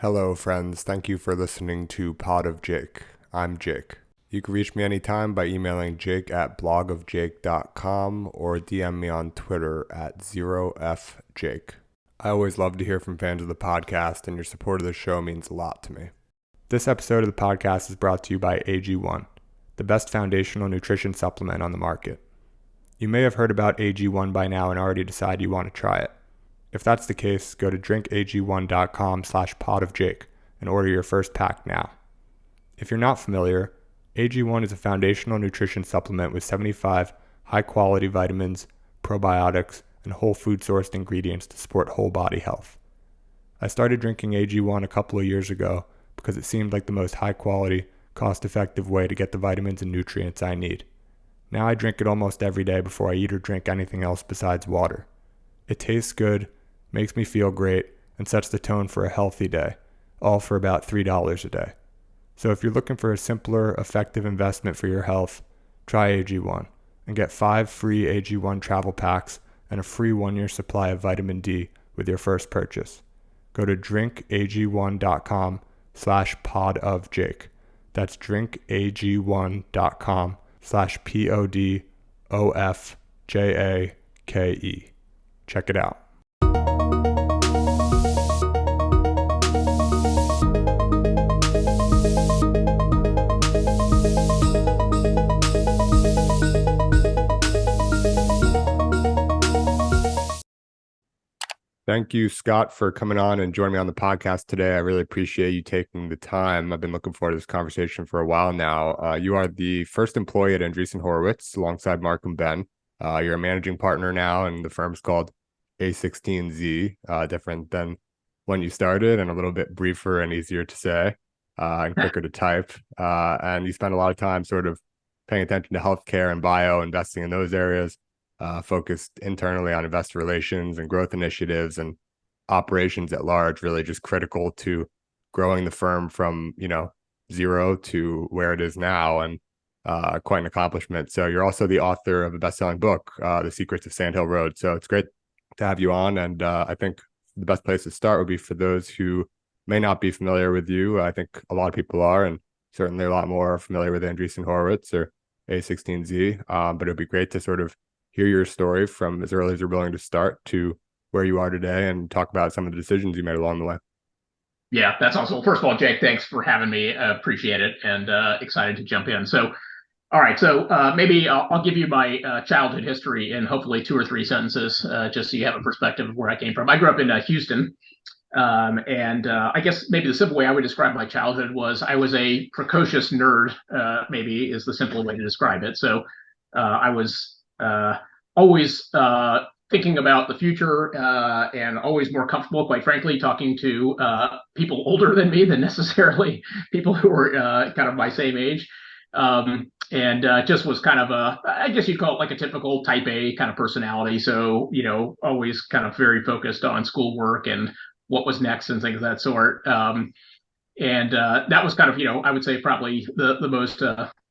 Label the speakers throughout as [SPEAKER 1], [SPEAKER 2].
[SPEAKER 1] Hello, friends. Thank you for listening to Pod of Jake. I'm Jake. You can reach me anytime by emailing jake at blogofjake.com or DM me on Twitter at 0fjake. I always love to hear from fans of the podcast, and your support of the show means a lot to me. This episode of the podcast is brought to you by AG1, the best foundational nutrition supplement on the market. You may have heard about AG1 by now and already decided you want to try it. If that's the case, go to drinkag1.com/podofjake and order your first pack now. If you're not familiar, AG1 is a foundational nutrition supplement with 75 high-quality vitamins, probiotics, and whole food-sourced ingredients to support whole body health. I started drinking AG1 a couple of years ago because it seemed like the most high-quality, cost-effective way to get the vitamins and nutrients I need. Now I drink it almost every day before I eat or drink anything else besides water. It tastes good, makes me feel great, and sets the tone for a healthy day, all for about $3 a day. So if you're looking for a simpler, effective investment for your health, try AG1 and get 5 free AG1 travel packs and a free 1-year supply of vitamin D with your first purchase. Go to drinkag1.com/podofjake. That's drinkag1.com/podofjake. Check it out. Thank you, Scott, for coming on and joining me on the podcast today. I really appreciate you taking the time. I've been looking forward to this conversation for a while now. You are the first employee at Andreessen Horowitz alongside Mark and Ben. You're a managing partner now, and the firm's called A16Z, different than when you started and a little bit briefer and easier to say and quicker to type. And you spend a lot of time sort of paying attention to healthcare and bio, investing in those areas. Focused internally on investor relations and growth initiatives and operations at large, really just critical to growing the firm from, zero to where it is now, and quite an accomplishment. So you're also the author of a best-selling book, The Secrets of Sand Hill Road. So it's great to have you on. And I think the best place to start would be for those who may not be familiar with you. I think a lot of people are, and certainly a lot more familiar with Andreessen Horowitz or A16Z. But it'd be great to sort of hear your story from as early as you're willing to start to where you are today and talk about some of the decisions you made along the way.
[SPEAKER 2] Yeah, that's awesome. First of all, Jake, thanks for having me. Appreciate it, and excited to jump in. So, all right, so maybe I'll give you my childhood history in hopefully 2 or 3 sentences, just so you have a perspective of where I came from. I grew up in Houston, and I guess maybe the simple way I would describe my childhood was I was a precocious nerd, maybe is the simple way to describe it. So I was always thinking about the future and always more comfortable, quite frankly, talking to people older than me than necessarily people who were kind of my same age. And just was kind of I guess you'd call it like a typical type A kind of personality. So, always kind of very focused on schoolwork and what was next and things of that sort. And that was kind of, I would say probably the most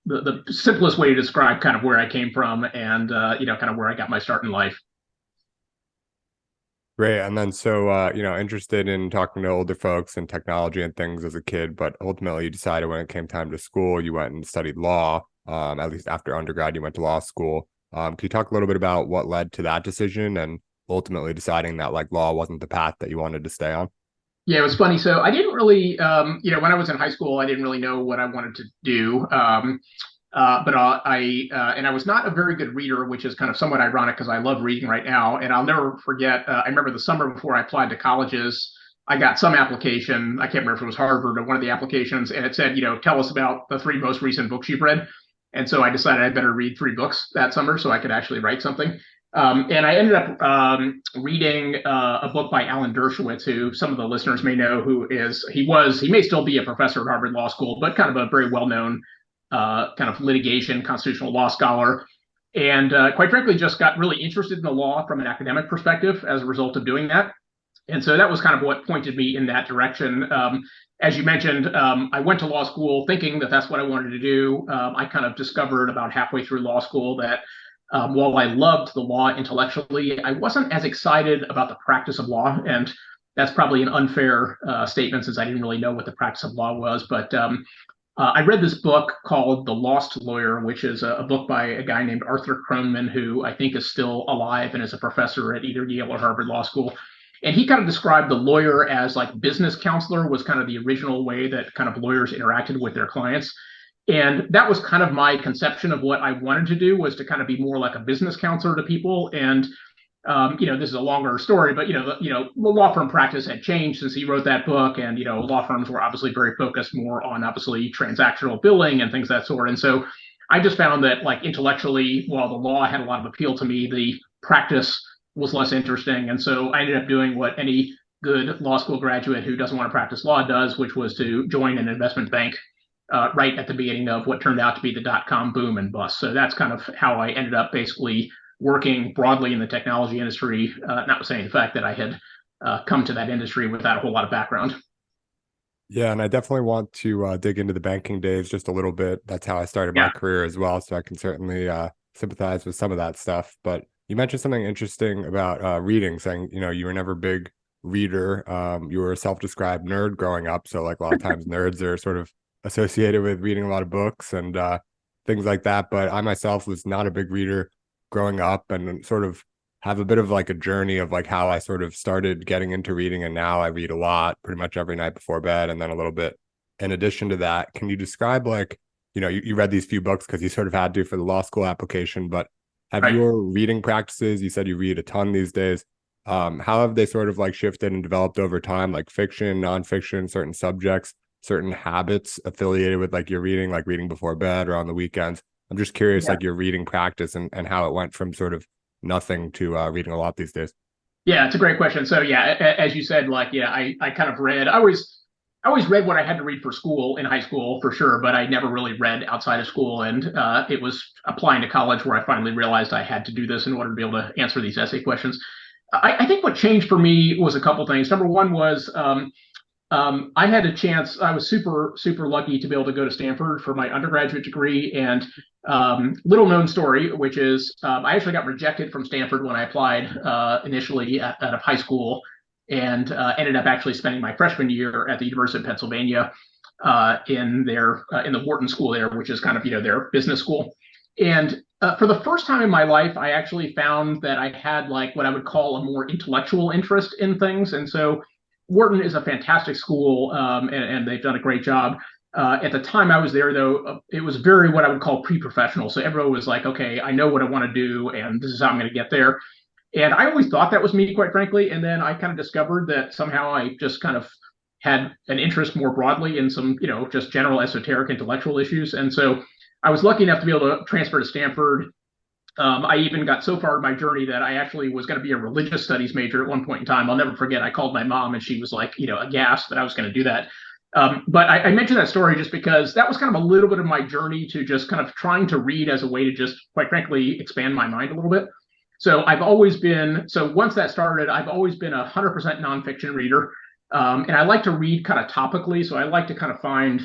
[SPEAKER 2] the simplest way to describe kind of where I came from and, kind of where I got my start in life.
[SPEAKER 1] Great. And then so, interested in talking to older folks and technology and things as a kid, but ultimately you decided when it came time to school, you went and studied law. At least after undergrad, you went to law school. Can you talk a little bit about what led to that decision and ultimately deciding that law wasn't the path that you wanted to stay on?
[SPEAKER 2] Yeah, it was funny. So I didn't really, when I was in high school, I didn't really know what I wanted to do. But I was not a very good reader, which is kind of somewhat ironic because I love reading right now. And I'll never forget, I remember the summer before I applied to colleges, I got some application. I can't remember if it was Harvard or one of the applications. And it said, tell us about the 3 most recent books you've read. And so I decided I better read 3 books that summer so I could actually write something. And I ended up reading a book by Alan Dershowitz, who some of the listeners may know, he may still be a professor at Harvard Law School, but kind of a very well-known kind of litigation, constitutional law scholar. And quite frankly, just got really interested in the law from an academic perspective as a result of doing that. And so that was kind of what pointed me in that direction. As you mentioned, I went to law school thinking that that's what I wanted to do. I kind of discovered about halfway through law school that while I loved the law intellectually, I wasn't as excited about the practice of law. And that's probably an unfair statement since I didn't really know what the practice of law was. But I read this book called The Lost Lawyer, which is a book by a guy named Arthur Kronman, who I think is still alive and is a professor at either Yale or Harvard Law School. And he kind of described the lawyer as like business counselor was kind of the original way that kind of lawyers interacted with their clients. And that was kind of my conception of what I wanted to do, was to kind of be more like a business counselor to people. And this is a longer story, but the law firm practice had changed since he wrote that book, and law firms were obviously very focused more on obviously transactional billing and things of that sort. And so I just found that, like, intellectually, while the law had a lot of appeal to me, the practice was less interesting. And so I ended up doing what any good law school graduate who doesn't want to practice law does, which was to join an investment bank right at the beginning of what turned out to be the dot-com boom and bust. So that's kind of how I ended up basically working broadly in the technology industry, notwithstanding the fact that I had come to that industry without a whole lot of background.
[SPEAKER 1] Yeah, and I definitely want to dig into the banking days just a little bit. That's how I started my
[SPEAKER 2] Yeah.
[SPEAKER 1] career as well, so I can certainly sympathize with some of that stuff. But you mentioned something interesting about reading, saying, you were never a big reader. You were a self-described nerd growing up, so like a lot of times nerds are sort of associated with reading a lot of books and things like that. But I myself was not a big reader growing up, and sort of have a bit of like a journey of like how I sort of started getting into reading, and now I read a lot, pretty much every night before bed, and then a little bit in addition to that. Can you describe, like, you read these few books because you sort of had to for the law school application, but have
[SPEAKER 2] Right.
[SPEAKER 1] your reading practices, you said you read a ton these days, how have they sort of like shifted and developed over time, like fiction, nonfiction, certain subjects, certain habits affiliated with like your reading, like reading before bed or on the weekends? I'm just curious,
[SPEAKER 2] Yeah.
[SPEAKER 1] like your reading practice and how it went from sort of nothing to reading a lot these days.
[SPEAKER 2] Yeah, it's a great question. So yeah, as you said, like, yeah, I kind of read. I always read what I had to read for school in high school for sure, but I never really read outside of school. And it was applying to college where I finally realized I had to do this in order to be able to answer these essay questions. I think what changed for me was a couple things. Number one was I had a chance. I was super, super lucky to be able to go to Stanford for my undergraduate degree. And little known story, which is I actually got rejected from Stanford when I applied initially out of high school, and ended up actually spending my freshman year at the University of Pennsylvania in the Wharton School there, which is kind of their business school. And for the first time in my life, I actually found that I had like what I would call a more intellectual interest in things. And so Wharton is a fantastic school, and they've done a great job. At the time I was there, though, it was very what I would call pre-professional. So everyone was like, okay, I know what I want to do, and this is how I'm going to get there. And I always thought that was me, quite frankly. And then I kind of discovered that somehow I just kind of had an interest more broadly in some, just general esoteric intellectual issues. And so I was lucky enough to be able to transfer to Stanford. I even got so far in my journey that I actually was going to be a religious studies major at one point in time. I'll never forget. I called my mom and she was like, aghast that I was going to do that. But I mentioned that story just because that was kind of a little bit of my journey to just kind of trying to read as a way to just, quite frankly, expand my mind a little bit. So once that started, I've always been 100% nonfiction reader. And I like to read kind of topically. So I like to kind of find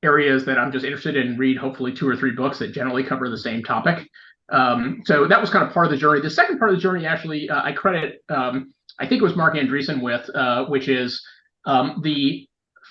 [SPEAKER 2] areas that I'm just interested in and read hopefully 2 or 3 books that generally cover the same topic. So that was kind of part of the journey. The second part of the journey, actually, I credit, I think it was Mark Andreessen with, which is the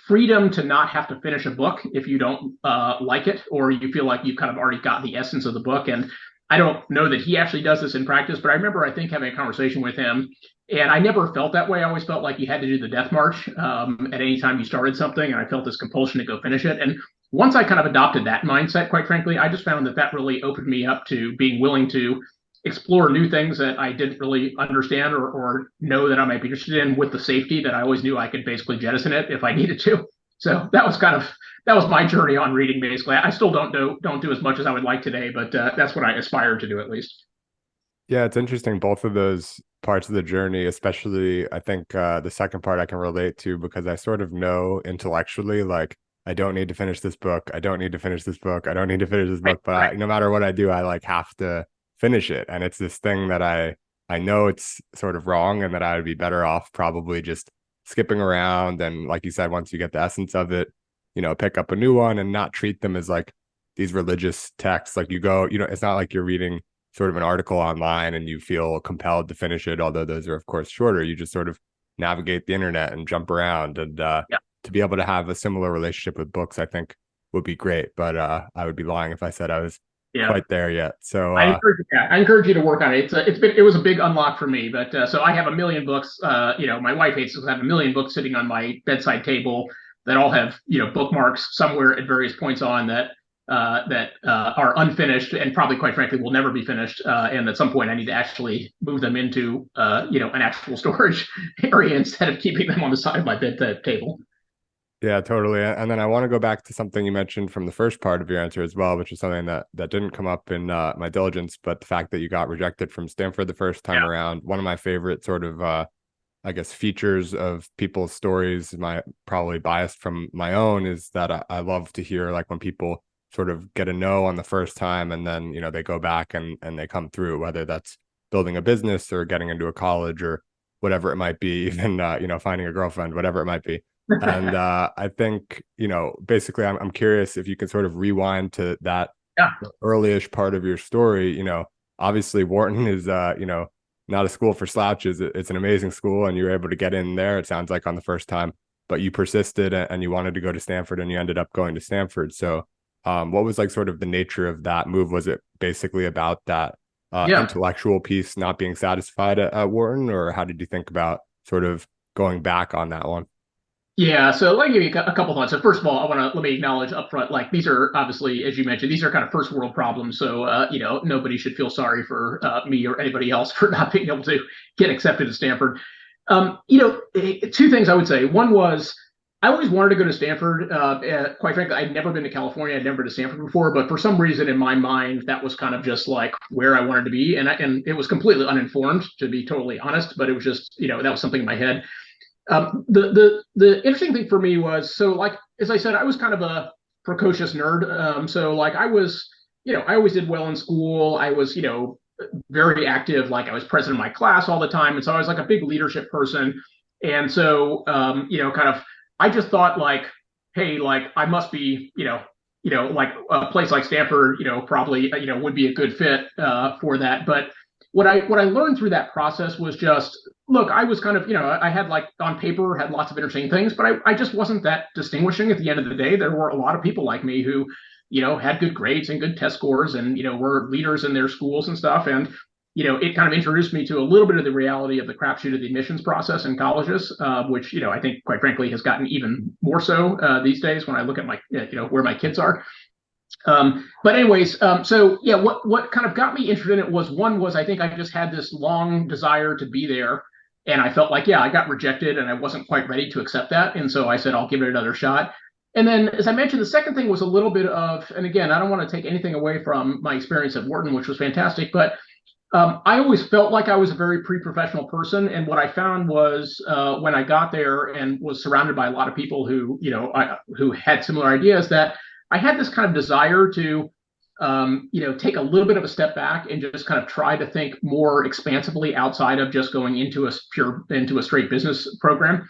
[SPEAKER 2] freedom to not have to finish a book if you don't like it, or you feel like you've kind of already got the essence of the book. And I don't know that he actually does this in practice, but I remember, I think, having a conversation with him, and I never felt that way. I always felt like you had to do the death march at any time you started something, and I felt this compulsion to go finish it. And once I kind of adopted that mindset, quite frankly, I just found that that really opened me up to being willing to explore new things that I didn't really understand or know that I might be interested in, with the safety that I always knew I could basically jettison it if I needed to. So that was my journey on reading. Basically, I still don't do as much as I would like today, but that's what I aspire to do, at least.
[SPEAKER 1] Yeah, it's interesting, both of those parts of the journey, especially I think the second part I can relate to, because I sort of know intellectually, like, I don't need to finish this book. I don't need to finish this book. I don't need to finish this
[SPEAKER 2] Right,
[SPEAKER 1] book. But
[SPEAKER 2] right.
[SPEAKER 1] no matter what I do, I like have to finish it. And it's this thing that I know it's sort of wrong, and that I would be better off probably just skipping around. And like you said, once you get the essence of it, pick up a new one and not treat them as like these religious texts. Like you go, it's not like you're reading sort of an article online and you feel compelled to finish it, although those are of course shorter. You just sort of navigate the internet and jump around. And
[SPEAKER 2] Yeah.
[SPEAKER 1] to be able to have a similar relationship with books, I think would be great. But I would be lying if I said I was
[SPEAKER 2] Yeah.
[SPEAKER 1] quite there yet. So
[SPEAKER 2] I encourage you to work on it. It was a big unlock for me. But so I have a million books. My wife hates this. I have a million books sitting on my bedside table that all have bookmarks somewhere at various points on that are unfinished and probably, quite frankly, will never be finished. And at some point, I need to actually move them into an actual storage area instead of keeping them on the side of my bed table.
[SPEAKER 1] yeah, totally. And then I want to go back to something you mentioned from the first part of your answer as well, which is something that didn't come up in my diligence, but the fact that you got rejected from Stanford the first time
[SPEAKER 2] Yeah.
[SPEAKER 1] around. One of my favorite sort of I guess features of people's stories, my probably biased from my own, is that I love to hear like when people sort of get a no on the first time and then they go back and they come through, whether that's building a business or getting into a college or whatever it might be, even finding a girlfriend, whatever it might be. And I think, basically I'm curious if you can sort of rewind to that
[SPEAKER 2] Yeah.
[SPEAKER 1] early-ish part of your story. Obviously Wharton is not a school for slouches. It's an amazing school and you were able to get in there, it sounds like, on the first time, but you persisted and you wanted to go to Stanford and you ended up going to Stanford. So what was like sort of the nature of that move? Was it basically about that
[SPEAKER 2] Yeah.
[SPEAKER 1] intellectual piece not being satisfied at Wharton, or how did you think about sort of going back on that one?
[SPEAKER 2] Yeah, so let me give you a couple thoughts. So first of all, let me acknowledge upfront, like these are obviously, as you mentioned, these are kind of first world problems. So nobody should feel sorry for me or anybody else for not being able to get accepted to Stanford. Two things I would say. One was I always wanted to go to Stanford. Quite frankly, I'd never been to California. I'd never been to Stanford before, but for some reason in my mind, that was kind of just like where I wanted to be, and it was completely uninformed, to be totally honest. But it was just that was something in my head. The interesting thing for me was, so like as I said, I was kind of a precocious nerd. So like I always did well in school. I was very active. Like I was president of my class all the time, and so I was like a big leadership person. And so kind of I just thought like, hey, like I must be like a place like Stanford, probably would be a good fit for that. But what I learned through that process was just look, I was kind of, I had like on paper had lots of interesting things, but I just wasn't that distinguishing at the end of the day. There were a lot of people like me who, had good grades and good test scores and, were leaders in their schools and stuff. And, it kind of introduced me to a little bit of the reality of the crapshoot of the admissions process in colleges, which, I think quite frankly has gotten even more so these days when I look at my, where my kids are. But anyways, so yeah, what kind of got me interested in it was one was I think I just had this long desire to be there, and I felt like yeah, I got rejected and I wasn't quite ready to accept that, and so I said I'll give it another shot. And then, as I mentioned, the second thing was a little bit of, and again, I don't want to take anything away from my experience at Wharton, which was fantastic, but I always felt like I was a very pre-professional person, and what I found was when I got there and was surrounded by a lot of people who, who had similar ideas, that I had this kind of desire to, take a little bit of a step back and just kind of try to think more expansively outside of just going into a straight business program.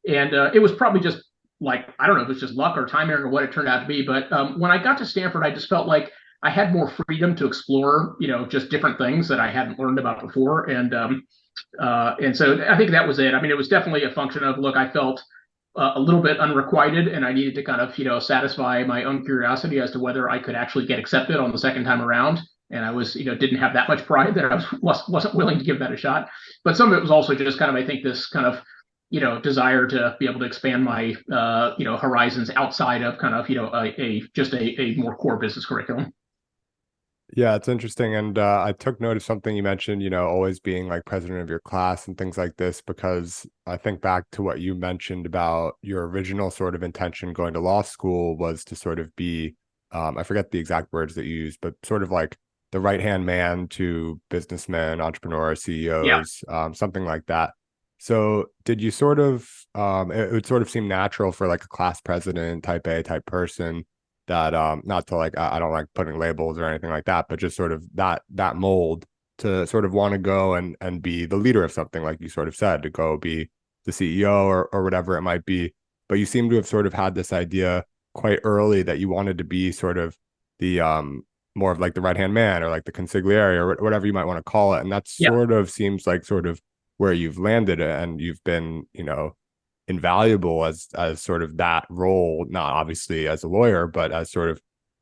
[SPEAKER 2] And it was probably just like I don't know if it's just luck or timing or what it turned out to be, but when I got to Stanford, I just felt like I had more freedom to explore, just different things that I hadn't learned about before, and so I think that was it. I mean, it was definitely a function of look, I felt a little bit unrequited, and I needed to kind of satisfy my own curiosity as to whether I could actually get accepted on the second time around. And I was didn't have that much pride that I wasn't willing to give that a shot. But some of it was also just kind of I think this kind of desire to be able to expand my horizons outside of kind of a more core business curriculum.
[SPEAKER 1] Yeah, it's interesting. And I took note of something you mentioned, always being like president of your class and things like this, because I think back to what you mentioned about your original sort of intention going to law school was to sort of be, I forget the exact words that you used, but sort of like the right-hand man to businessmen, entrepreneurs,
[SPEAKER 2] Yeah.
[SPEAKER 1] CEOs, something like that. So did you sort of, it would sort of seem natural for like a class president, type A type person that not to like I don't like putting labels or anything like that, but just sort of that mold to sort of want to go and be the leader of something, like you sort of said, to go be the CEO or whatever it might be. But you seem to have sort of had this idea quite early that you wanted to be sort of the more of like the right hand man or like the consigliere or whatever you might want to call it. And that
[SPEAKER 2] Yeah.
[SPEAKER 1] sort of seems like sort of where you've landed and you've been, invaluable as sort of that role, not obviously as a lawyer, but as sort of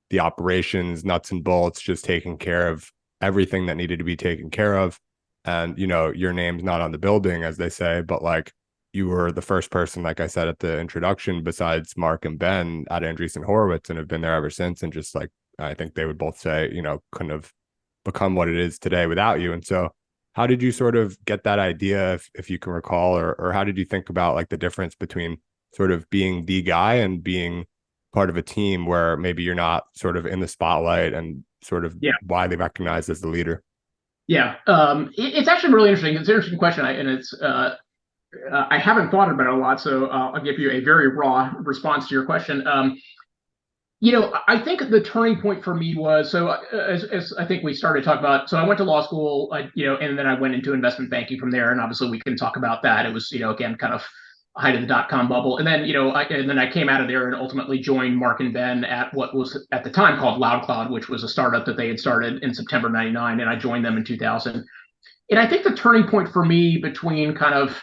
[SPEAKER 1] the operations, nuts and bolts, just taking care of everything that needed to be taken care of. And, your name's not on the building, as they say, but like you were the first person, like I said at the introduction, besides Mark and Ben at Andreessen Horowitz, and have been there ever since. And just like, I think they would both say, couldn't have become what it is today without you. And so, how did you sort of get that idea, if you can recall, or how did you think about like the difference between sort of being the guy and being part of a team where maybe you're not sort of in the spotlight and sort of
[SPEAKER 2] Yeah.
[SPEAKER 1] widely recognized as the leader?
[SPEAKER 2] Yeah. It's actually really interesting. It's an interesting question. I haven't thought about it a lot, so I'll give you a very raw response to your question. I think the turning point for me was as I think we started talking about. So I went to law school, and then I went into investment banking from there. And obviously, we can talk about that. It was, again, kind of height of the dot-com bubble. And then, I came out of there and ultimately joined Mark and Ben at what was at the time called LoudCloud, which was a startup that they had started in September '99, and I joined them in 2000. And I think the turning point for me between kind of,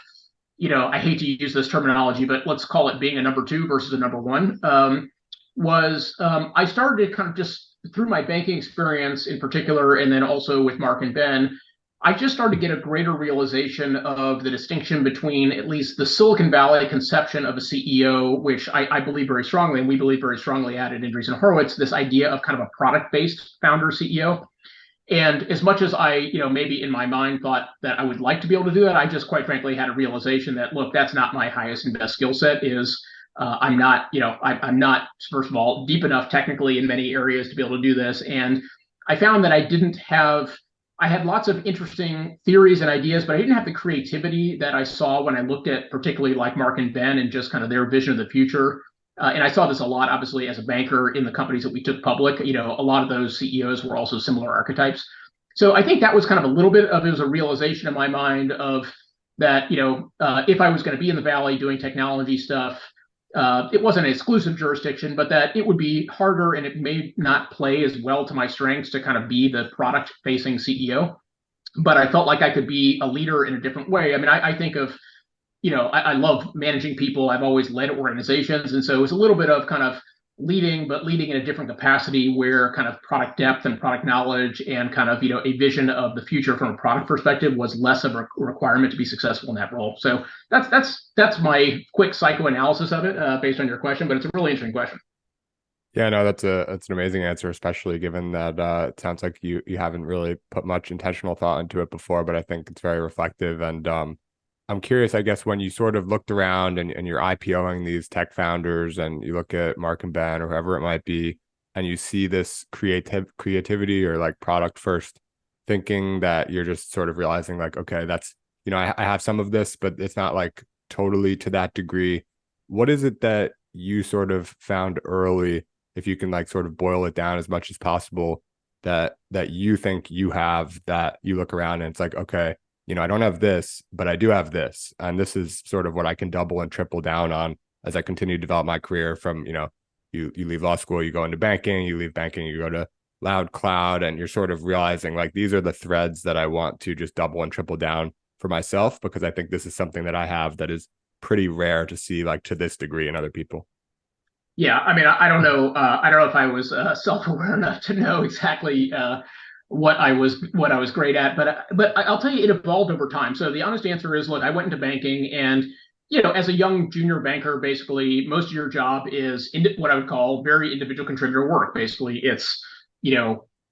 [SPEAKER 2] I hate to use this terminology, but let's call it being a number two versus a number one. I started to kind of just through my banking experience in particular, and then also with Mark and Ben, I just started to get a greater realization of the distinction between at least the Silicon Valley conception of a CEO, which I believe very strongly, and we believe very strongly at Andreessen Horowitz, this idea of kind of a product-based founder CEO. And as much as I, maybe in my mind thought that I would like to be able to do that, I just quite frankly had a realization that, look, that's not my highest and best skill set. I'm not, I'm not, first of all, deep enough technically in many areas to be able to do this. And I found that I had lots of interesting theories and ideas, but I didn't have the creativity that I saw when I looked at particularly like Mark and Ben and just kind of their vision of the future. And I saw this a lot, obviously, as a banker in the companies that we took public. A lot of those CEOs were also similar archetypes. So I think that was kind of a little bit of it was a realization in my mind of that, if I was going to be in the Valley doing technology stuff, it wasn't an exclusive jurisdiction, but that it would be harder and it may not play as well to my strengths to kind of be the product facing CEO. But I felt like I could be a leader in a different way. I mean, I think of, I love managing people. I've always led organizations. And so it was a little bit of kind of leading, but leading in a different capacity where kind of product depth and product knowledge and kind of, a vision of the future from a product perspective was less of a requirement to be successful in that role. So that's my quick psychoanalysis of it based on your question, but it's a really interesting question.
[SPEAKER 1] Yeah, no, that's an amazing answer, especially given that it sounds like you haven't really put much intentional thought into it before, but I think it's very reflective. And I'm curious, I guess, when you sort of looked around and you're IPOing these tech founders and you look at Mark and Ben or whoever it might be, and you see this creativity or like product first thinking, that you're just sort of realizing like, okay, that's, I have some of this, but it's not like totally to that degree. What is it that you sort of found early, if you can like sort of boil it down as much as possible, that you think you have, that you look around and it's like, okay, I don't have this, but I do have this. And this is sort of what I can double and triple down on as I continue to develop my career from, you leave law school, you go into banking, you leave banking, you go to LoudCloud, and you're sort of realizing like, these are the threads that I want to just double and triple down for myself, because I think this is something that I have that is pretty rare to see like to this degree in other people.
[SPEAKER 2] Yeah, I mean, I don't know. I don't know if I was self-aware enough to know exactly what I was great at, but I'll tell you, it evolved over time. So the honest answer is, look, I went into banking, and as a young junior banker, basically most of your job is what I would call very individual contributor work. Basically, it's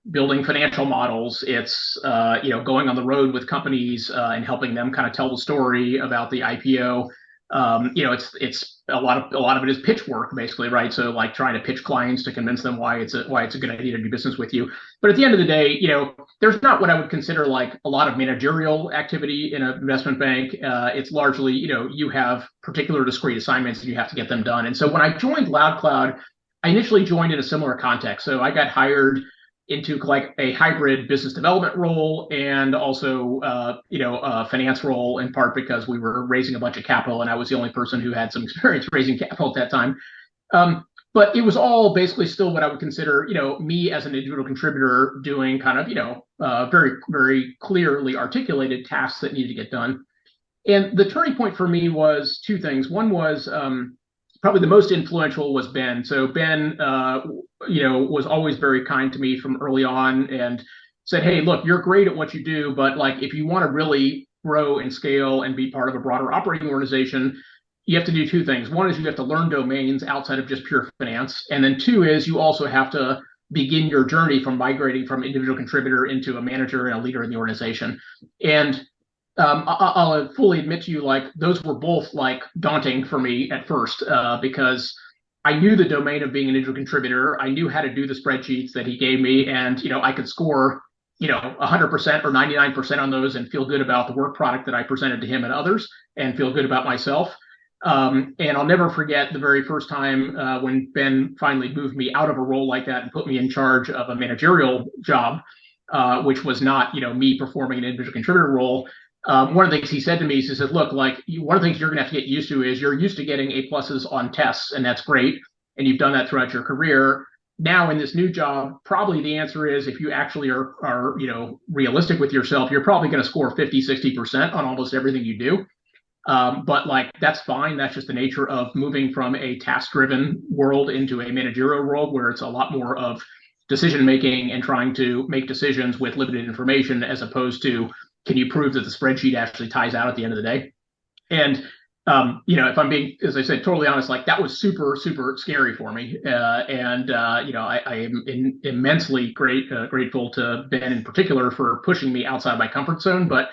[SPEAKER 2] building financial models. It's going on the road with companies and helping them kind of tell the story about the IPO. It's a lot of it is pitch work, basically, right? So like trying to pitch clients to convince them why it's a good idea to do business with you. But at the end of the day, there's not what I would consider like a lot of managerial activity in an investment bank. It's largely, you have particular discrete assignments and you have to get them done. And so when I joined LoudCloud, I initially joined in a similar context. So I got hired into like a hybrid business development role and also a finance role, in part because we were raising a bunch of capital and I was the only person who had some experience raising capital at that time. But it was all basically still what I would consider, me as an individual contributor doing kind of, very, very clearly articulated tasks that needed to get done. And the turning point for me was two things. One was probably the most influential was Ben. So Ben, was always very kind to me from early on and said, "Hey, look, you're great at what you do, but like if you want to really grow and scale and be part of a broader operating organization, you have to do two things. One is you have to learn domains outside of just pure finance, and then two is you also have to begin your journey from migrating from individual contributor into a manager and a leader in the organization." And I'll fully admit to you, like those were both like daunting for me at first because I knew the domain of being an individual contributor. I knew how to do the spreadsheets that he gave me, and I could score 100% or 99% on those and feel good about the work product that I presented to him and others, and feel good about myself. And I'll never forget the very first time when Ben finally moved me out of a role like that and put me in charge of a managerial job, which was not me performing an individual contributor role. One of the things he said to me, he said, "Look, like one of the things you're going to have to get used to is you're used to getting A pluses on tests, and that's great, and you've done that throughout your career. Now in this new job, probably the answer is if you actually are realistic with yourself, you're probably going to score 50, 60% on almost everything you do. But like that's fine. That's just the nature of moving from a task-driven world into a managerial world where it's a lot more of decision making and trying to make decisions with limited information as opposed to can you prove that the spreadsheet actually ties out at the end of the day?" And if I'm being, as I said, totally honest, like that was super, super scary for me. I am immensely grateful to Ben in particular for pushing me outside my comfort zone. But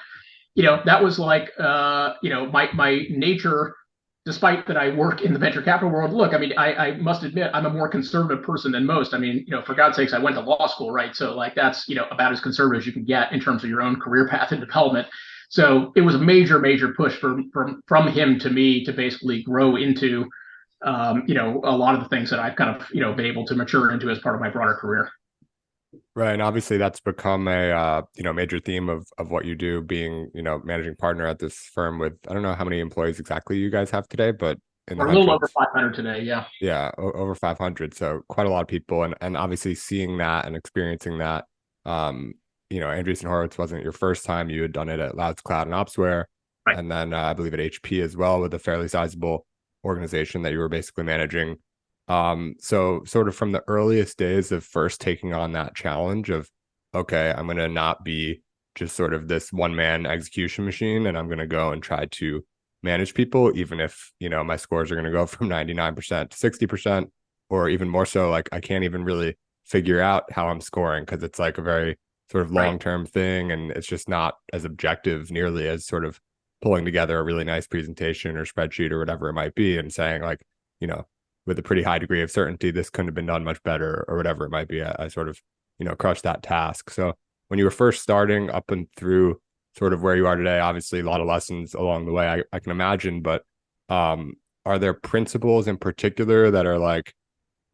[SPEAKER 2] that was like my nature. Despite that I work in the venture capital world, look, I mean, I must admit I'm a more conservative person than most. I mean, for God's sakes, I went to law school, right? So like that's about as conservative as you can get in terms of your own career path and development. So it was a major, major push from him to me to basically grow into a lot of the things that I've kind of been able to mature into as part of my broader career.
[SPEAKER 1] Right. And obviously that's become a major theme of what you do, being, managing partner at this firm with, I don't know how many employees exactly you guys have today, but in the
[SPEAKER 2] We're a little over
[SPEAKER 1] hundreds.
[SPEAKER 2] 500 today, yeah.
[SPEAKER 1] Yeah, over 500. So quite a lot of people. And obviously seeing that and experiencing that, Andreessen Horowitz wasn't your first time. You had done it at Louds Cloud and Opsware.
[SPEAKER 2] Right.
[SPEAKER 1] And then I believe at HP as well with a fairly sizable organization that you were basically managing. So sort of from the earliest days of first taking on that challenge of, okay, I'm going to not be just sort of this one man execution machine, and I'm going to go and try to manage people, even if, my scores are going to go from 99% to 60%, or even more so, like I can't even really figure out how I'm scoring because it's like a very sort of long-term thing. And it's just not as objective nearly as sort of pulling together a really nice presentation or spreadsheet or whatever it might be and saying like, with a pretty high degree of certainty, this couldn't have been done much better or whatever it might be. I sort of, crushed that task. So when you were first starting up and through sort of where you are today, obviously a lot of lessons along the way, I can imagine, but are there principles in particular that are like,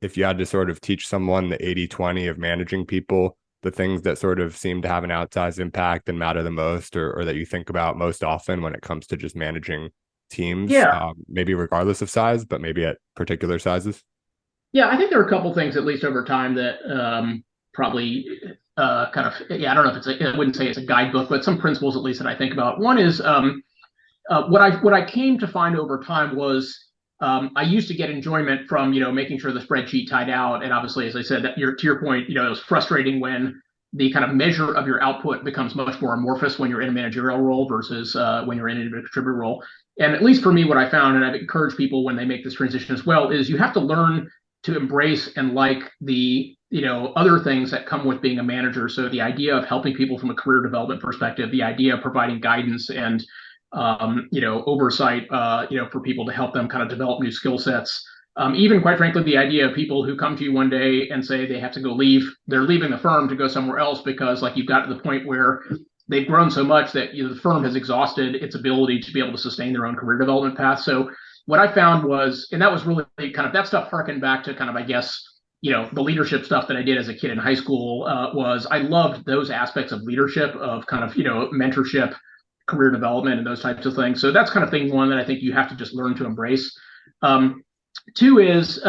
[SPEAKER 1] if you had to sort of teach someone the 80-20 of managing people, the things that sort of seem to have an outsized impact and matter the most, or that you think about most often when it comes to just managing teams,
[SPEAKER 2] Yeah.
[SPEAKER 1] maybe regardless of size, but maybe at particular sizes?
[SPEAKER 2] Yeah, I think there are a couple things, at least over time, that probably kind of, yeah, I don't know if I wouldn't say it's a guidebook, but some principles at least that I think about. One is what I came to find over time was I used to get enjoyment from making sure the spreadsheet tied out, and obviously, as I said, that to your point, it was frustrating when the kind of measure of your output becomes much more amorphous when you're in a managerial role versus when you're in a contributor role. And at least for me, what I found, and I've encouraged people when they make this transition as well, is you have to learn to embrace and like the other things that come with being a manager. So the idea of helping people from a career development perspective, the idea of providing guidance and oversight, for people to help them kind of develop new skill sets. Even quite frankly, the idea of people who come to you one day and say they have to go they're leaving the firm to go somewhere else because like you've got to the point where they've grown so much that the firm has exhausted its ability to be able to sustain their own career development path. So what I found was, and that was really kind of that stuff harkened back to kind of, I guess, the leadership stuff that I did as a kid in high school was I loved those aspects of leadership, of kind of, mentorship, career development, and those types of things. So that's kind of thing one that I think you have to just learn to embrace. Two is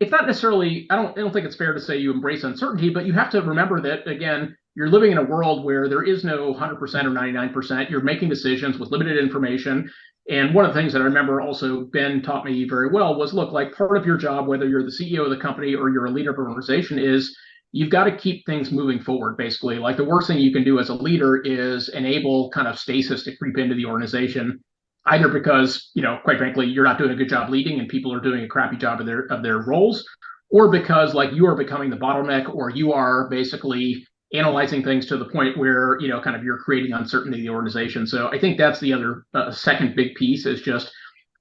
[SPEAKER 2] it's not necessarily, I don't think it's fair to say you embrace uncertainty, but you have to remember that, again, you're living in a world where there is no 100% or 99%. You're making decisions with limited information. And one of the things that I remember also Ben taught me very well was, look, like part of your job, whether you're the CEO of the company or you're a leader of an organization, is you've got to keep things moving forward, basically. Like the worst thing you can do as a leader is enable kind of stasis to creep into the organization, either because, quite frankly, you're not doing a good job leading and people are doing a crappy job of their roles, or because like you are becoming the bottleneck, or you are basically analyzing things to the point where, kind of you're creating uncertainty in the organization. So I think that's the other second big piece, is just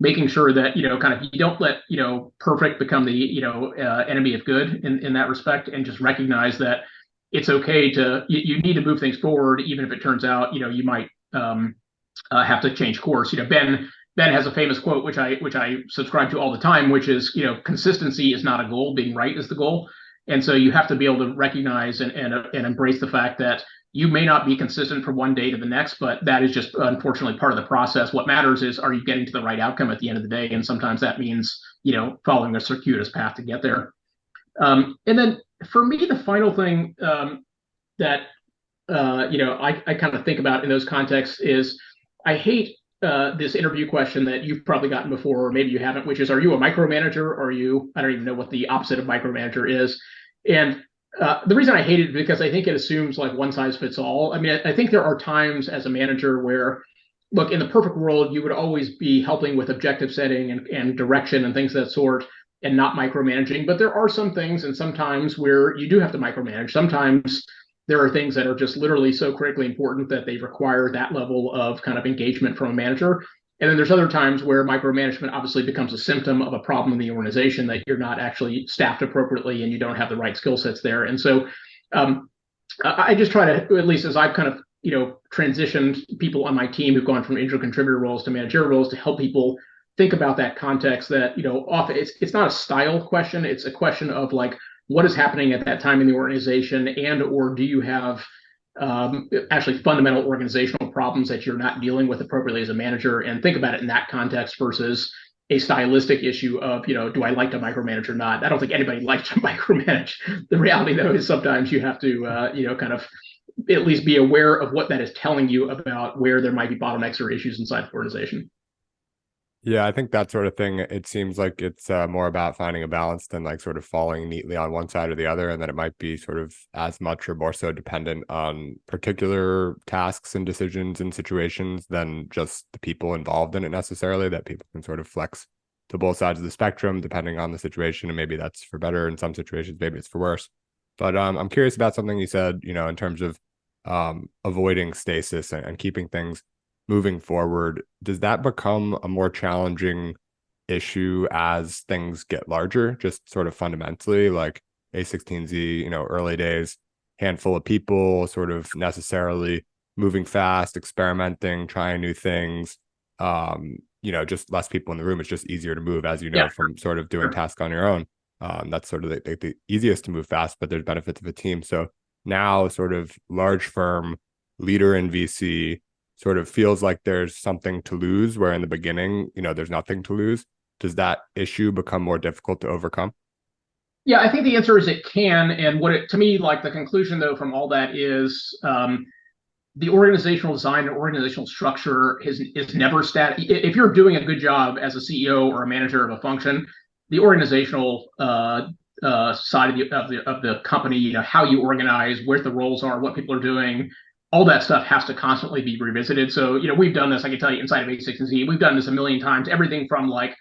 [SPEAKER 2] making sure that, kind of you don't let, perfect become the, enemy of good in that respect, and just recognize that it's okay to, you need to move things forward, even if it turns out, you might have to change course. Ben has a famous quote, which I subscribe to all the time, which is, consistency is not a goal, being right is the goal. And so you have to be able to recognize and embrace the fact that you may not be consistent from one day to the next, but that is just unfortunately part of the process. What matters is, are you getting to the right outcome at the end of the day? And sometimes that means, following a circuitous path to get there. And then for me, the final thing that, I kind of think about in those contexts is, I hate this interview question that you've probably gotten before, or maybe you haven't, which is, are you a micromanager, or are you, I don't even know what the opposite of micromanager is. And the reason I hate it is because I think it assumes like one size fits all. I mean, I think there are times as a manager where, look, in the perfect world, you would always be helping with objective setting and direction and things of that sort, and not micromanaging. But there are some things and sometimes where you do have to micromanage. Sometimes there are things that are just literally so critically important that they require that level of kind of engagement from a manager. And then there's other times where micromanagement obviously becomes a symptom of a problem in the organization, that you're not actually staffed appropriately and you don't have the right skill sets there. And so I just try to, at least as I've kind of, transitioned people on my team who've gone from individual contributor roles to managerial roles, to help people think about that context, that, often it's not a style question. It's a question of like, what is happening at that time in the organization, and or do you have actually fundamental organizational problems that you're not dealing with appropriately as a manager, and think about it in that context versus a stylistic issue of, do I like to micromanage or not? I don't think anybody likes to micromanage. The reality, though, is sometimes you have to, kind of at least be aware of what that is telling you about where there might be bottlenecks or issues inside the organization.
[SPEAKER 1] Yeah, I think that sort of thing, it seems like it's more about finding a balance than like sort of falling neatly on one side or the other, and that it might be sort of as much or more so dependent on particular tasks and decisions and situations than just the people involved in it necessarily, that people can sort of flex to both sides of the spectrum depending on the situation, and maybe that's for better in some situations, maybe it's for worse. But I'm curious about something you said, in terms of avoiding stasis and keeping things moving forward. Does that become a more challenging issue as things get larger, just sort of fundamentally, like A16Z, early days, handful of people sort of necessarily moving fast, experimenting, trying new things, just less people in the room. It's just easier to move, as
[SPEAKER 2] Yeah,
[SPEAKER 1] from sort of doing
[SPEAKER 2] sure.
[SPEAKER 1] tasks on your own. That's sort of the easiest to move fast, but there's benefits of a team. So now sort of large firm leader in VC sort of feels like there's something to lose, where in the beginning, there's nothing to lose. Does that issue become more difficult to overcome?
[SPEAKER 2] Yeah, I think the answer is it can. And to me, like the conclusion though from all that is, the organizational design and organizational structure is never static. If you're doing a good job as a CEO or a manager of a function, the organizational side of the company, how you organize, where the roles are, what people are doing, all that stuff has to constantly be revisited. So, we've done this, I can tell you, inside of A16Z, we've done this a million times, everything from like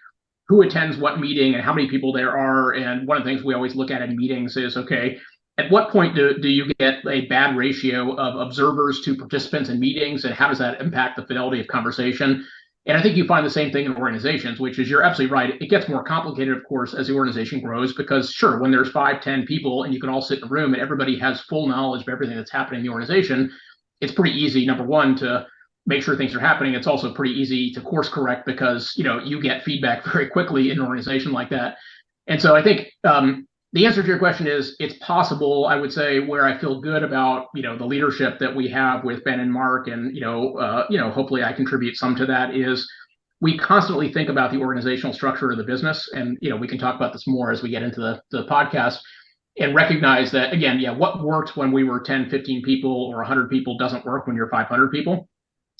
[SPEAKER 2] who attends what meeting and how many people there are. And one of the things we always look at in meetings is, okay, at what point do you get a bad ratio of observers to participants in meetings, and how does that impact the fidelity of conversation? And I think you find the same thing in organizations, which is, you're absolutely right. It gets more complicated, of course, as the organization grows, because sure, when there's 5, 10 people and you can all sit in a room and everybody has full knowledge of everything that's happening in the organization, it's pretty easy, number one, to make sure things are happening. It's also pretty easy to course correct because, you get feedback very quickly in an organization like that. And so I think the answer to your question is, it's possible. I would say where I feel good about, the leadership that we have with Ben and Mark, and, hopefully I contribute some to that, is we constantly think about the organizational structure of the business. And, we can talk about this more as we get into the podcast. and recognize that, again, yeah, what worked when we were 10, 15 people or 100 people doesn't work when you're 500 people.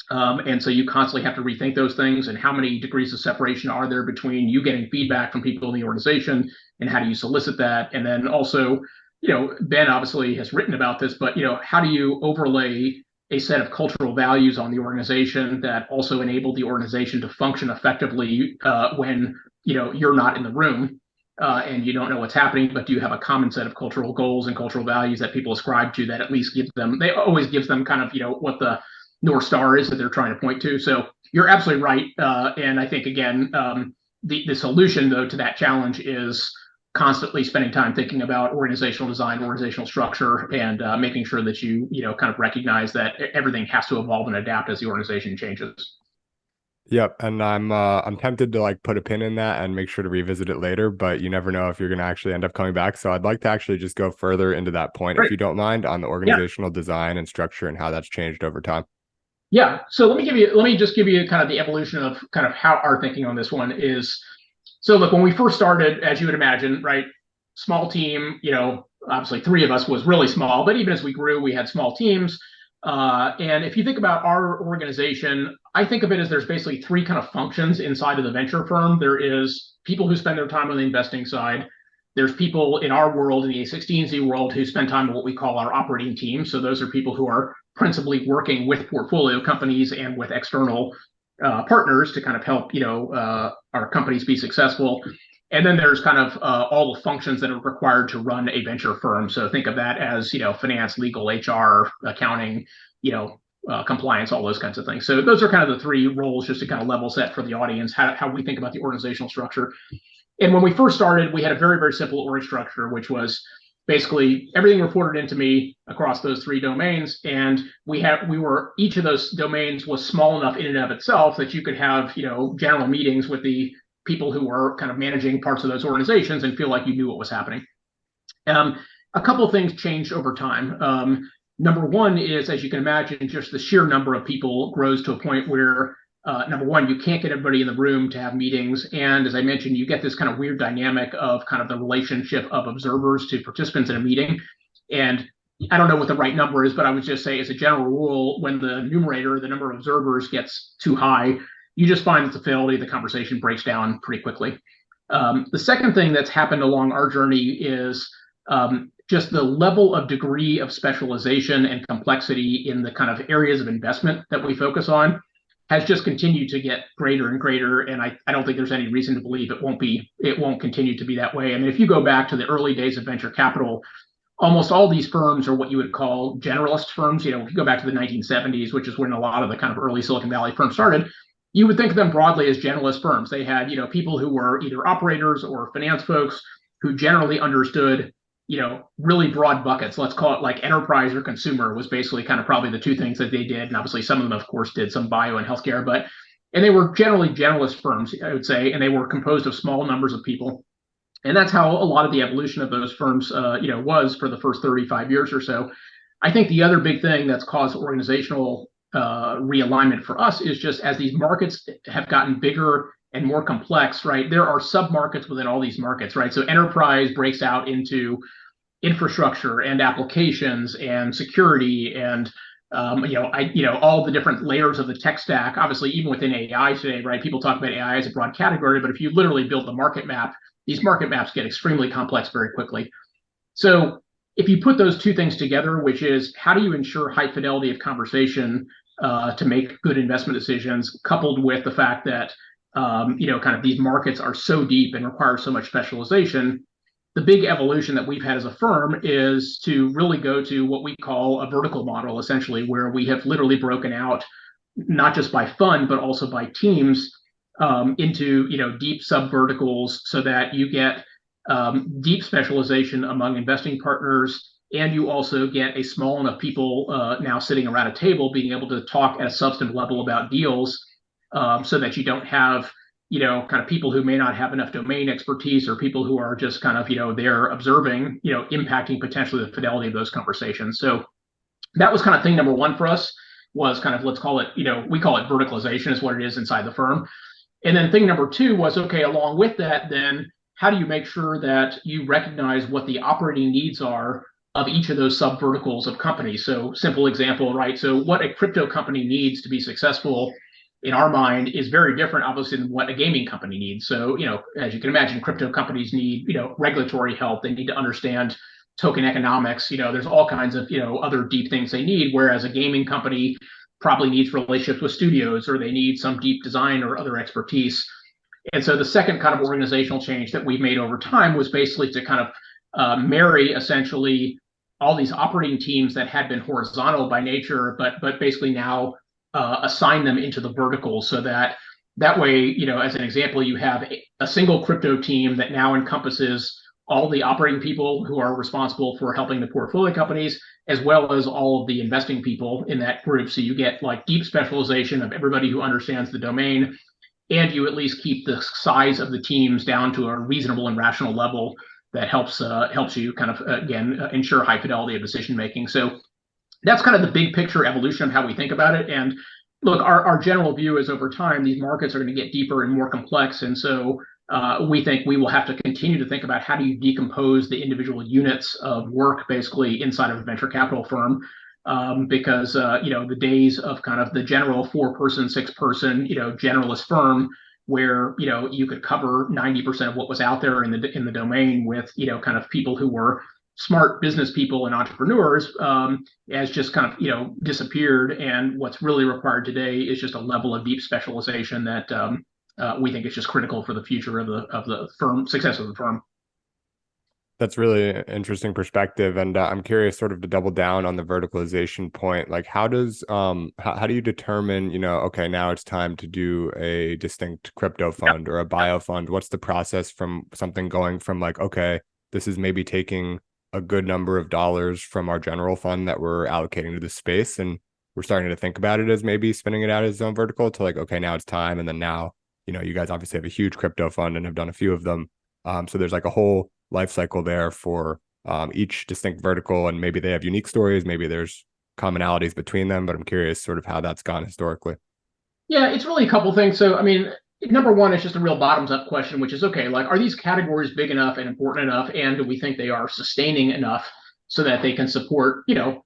[SPEAKER 2] And so you constantly have to rethink those things, and how many degrees of separation are there between you getting feedback from people in the organization, and how do you solicit that? And then also, Ben obviously has written about this, but how do you overlay a set of cultural values on the organization that also enable the organization to function effectively when you're not in the room and you don't know what's happening, but do you have a common set of cultural goals and cultural values that people ascribe to that at least gives them, they always gives them kind of what the North Star is that they're trying to point to. So you're absolutely right. And I think, again, the solution, though, to that challenge is constantly spending time thinking about organizational design, organizational structure, and making sure that you kind of recognize that everything has to evolve and adapt as the organization changes.
[SPEAKER 1] Yep, and I'm tempted to like put a pin in that and make sure to revisit it later, but you never know if you're going to actually end up coming back. So I'd like to actually just go further into that point, if
[SPEAKER 2] Great.
[SPEAKER 1] you don't mind, on the
[SPEAKER 2] Yeah.
[SPEAKER 1] organizational design and structure and how that's changed over time.
[SPEAKER 2] Yeah. So let me just give you kind of the evolution of kind of how our thinking on this one is. So look, when we first started, as you would imagine, right, small team, obviously three of us was really small, but even as we grew, we had small teams. And if you think about our organization, I think of it as there's basically three kind of functions inside of the venture firm. There is people who spend their time on the investing side. There's people in our world, in the A16Z world, who spend time on what we call our operating team. So those are people who are principally working with portfolio companies and with external partners to kind of help our companies be successful. And then there's kind of all the functions that are required to run a venture firm. So think of that as finance, legal, HR, accounting, compliance, all those kinds of things. So those are kind of the three roles, just to kind of level set for the audience how we think about the organizational structure. And when we first started, we had a very, very simple org structure, which was basically everything reported into me across those three domains. And each of those domains was small enough in and of itself that you could have, general meetings with the people who were kind of managing parts of those organizations and feel like you knew what was happening. A couple of things changed over time. Number one is, as you can imagine, just the sheer number of people grows to a point where number one, you can't get everybody in the room to have meetings. And as I mentioned, you get this kind of weird dynamic of kind of the relationship of observers to participants in a meeting. And I don't know what the right number is, but I would just say, as a general rule, when the numerator, the number of observers, gets too high, you just find that the fidelity of the conversation breaks down pretty quickly. The second thing that's happened along our journey is just the level of degree of specialization and complexity in the kind of areas of investment that we focus on has just continued to get greater and greater. And I don't think there's any reason to believe it won't continue to be that way. I mean, if you go back to the early days of venture capital, almost all these firms are what you would call generalist firms. If you go back to the 1970s, which is when a lot of the kind of early Silicon Valley firms started, you would think of them broadly as generalist firms. They had, people who were either operators or finance folks who generally understood, really broad buckets. Let's call it like enterprise or consumer was basically kind of probably the two things that they did. And obviously some of them, of course, did some bio and healthcare, and they were generally generalist firms, I would say, and they were composed of small numbers of people. And that's how a lot of the evolution of those firms, was for the first 35 years or so. I think the other big thing that's caused organizational realignment for us is just as these markets have gotten bigger and more complex, right? There are sub-markets within all these markets, right? So enterprise breaks out into infrastructure and applications and security and all the different layers of the tech stack. Obviously, even within AI today, right? People talk about AI as a broad category, but if you literally build the market map, these market maps get extremely complex very quickly. So if you put those two things together, which is how do you ensure high fidelity of conversation to make good investment decisions, coupled with the fact that kind of these markets are so deep and require so much specialization, the big evolution that we've had as a firm is to really go to what we call a vertical model, essentially, where we have literally broken out, not just by fund, but also by teams into, deep sub verticals so that you get deep specialization among investing partners. And you also get a small enough people now sitting around a table being able to talk at a substantive level about deals so that you don't have, kind of people who may not have enough domain expertise or people who are just kind of, they're observing, impacting potentially the fidelity of those conversations. So that was kind of thing number one for us was kind of, let's call it, we call it verticalization is what it is inside the firm. And then thing number two was, okay, along with that, then how do you make sure that you recognize what the operating needs are of each of those sub verticals of companies? So simple example, right? So what a crypto company needs to be successful in our mind is very different, obviously, than what a gaming company needs. So, as you can imagine, crypto companies need, regulatory help. They need to understand token economics. There's all kinds of, other deep things they need. Whereas a gaming company probably needs relationships with studios, or they need some deep design or other expertise. And so the second kind of organizational change that we've made over time was basically to kind of marry essentially all these operating teams that had been horizontal by nature, but basically now assign them into the verticals, so that way, as an example, you have a single crypto team that now encompasses all the operating people who are responsible for helping the portfolio companies, as well as all of the investing people in that group. So you get like deep specialization of everybody who understands the domain, and you at least keep the size of the teams down to a reasonable and rational level that helps you kind of again ensure high fidelity of decision making. So that's kind of the big picture evolution of how we think about it. And look, our general view is over time, these markets are going to get deeper and more complex. And so we think we will have to continue to think about how do you decompose the individual units of work basically inside of a venture capital firm. Because the days of kind of the general 4-person, 6-person, generalist firm where you could cover 90% of what was out there in the domain with kind of people who were smart business people and entrepreneurs has just kind of disappeared. And what's really required today is just a level of deep specialization that we think is just critical for the future of the firm success of the firm.
[SPEAKER 1] That's really an interesting perspective, and I'm curious, sort of to double down on the verticalization point. Like, how does how do you determine, okay, now it's time to do a distinct crypto fund or a bio fund? What's the process from something going from like, okay, this is maybe taking a good number of dollars from our general fund that we're allocating to the space, and we're starting to think about it as maybe spinning it out as its own vertical, to like, okay, now it's time, and then now, you guys obviously have a huge crypto fund and have done a few of them, so there's like a whole life cycle there for each distinct vertical, and maybe they have unique stories, maybe there's commonalities between them, but I'm curious sort of how that's gone historically.
[SPEAKER 2] Yeah, it's really a couple things. So, I mean, number one is just a real bottoms up question, which is, okay, like, are these categories big enough and important enough? And do we think they are sustaining enough so that they can support, a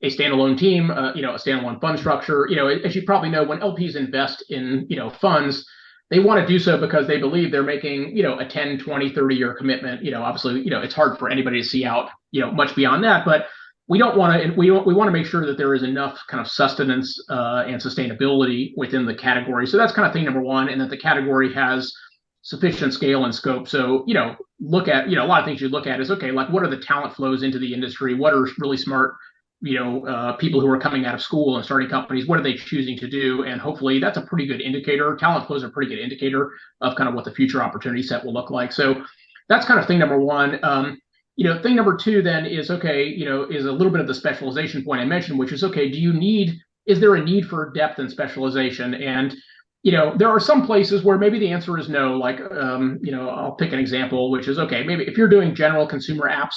[SPEAKER 2] standalone team, a standalone fund structure? As you probably know, when LPs invest in, funds, they want to do so because they believe they're making, a 10, 20, 30-year commitment. Obviously, it's hard for anybody to see out, much beyond that, but we don't want to, we want to make sure that there is enough kind of sustenance and sustainability within the category. So that's kind of thing number one, and that the category has sufficient scale and scope. So, look at, a lot of things you look at is, okay, like, what are the talent flows into the industry? What are really smart people who are coming out of school and starting companies, what are they choosing to do? And hopefully that's a pretty good indicator. Talent flows are a pretty good indicator of kind of what the future opportunity set will look like. So that's kind of thing number one. Thing number two then is, okay, is a little bit of the specialization point I mentioned, which is, okay, is there a need for depth and specialization? And, there are some places where maybe the answer is no. Like, I'll pick an example, which is, okay, maybe if you're doing general consumer apps,